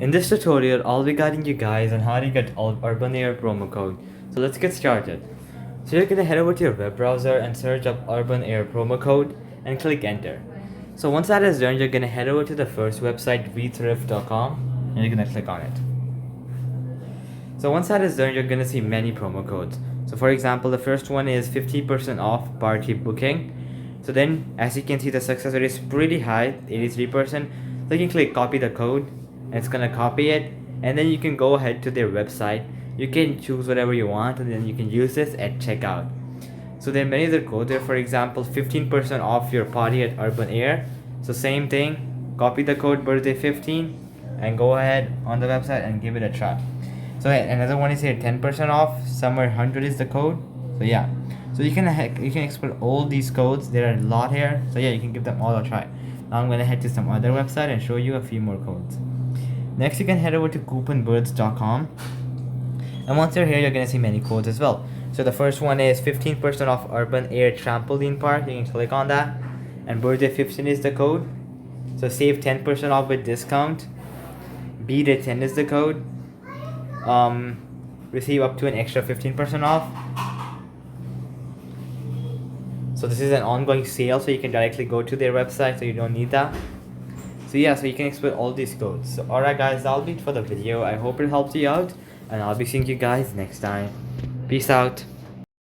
In this tutorial, I'll be guiding you guys on how to get Urban Air promo code. So let's get started. So you're gonna head over to your web browser and search up Urban Air promo code and click enter. So once that is done, you're gonna head over to the first website, vthrift.com, and you're gonna click on it. So once that is done, you're gonna see many promo codes. So for example, the first one is 50% off party booking. So then, as you can see, the success rate is pretty high, 83%. So you can click copy the code, and it's gonna copy it, and then you can go ahead to their website. You can choose whatever you want, and then you can use this at checkout. So there are many other codes there. For example, 15% off your party at Urban Air. So same thing, copy the code birthday 15 and go ahead on the website and give it a try. So another one is here, 10% off, somewhere 100 is the code. So yeah, so you can explore all these codes. There are a lot here. So yeah, you can give them all a try. Now I'm gonna head to some other website and show you a few more codes. Next, you can head over to couponbirds.com, and once you're here, you're gonna see many codes as well. So the first one is 15% off Urban Air Trampoline Park. You can click on that, and birthday 15 is the code. So save 10% off with discount. Beat it 10 is the code. Receive up to an extra 15% off. So this is an ongoing sale, so you can directly go to their website, so you don't need that. So yeah, so you can explore all these codes. So alright guys, that'll be it for the video. I hope it helped you out, and I'll be seeing you guys next time. Peace out.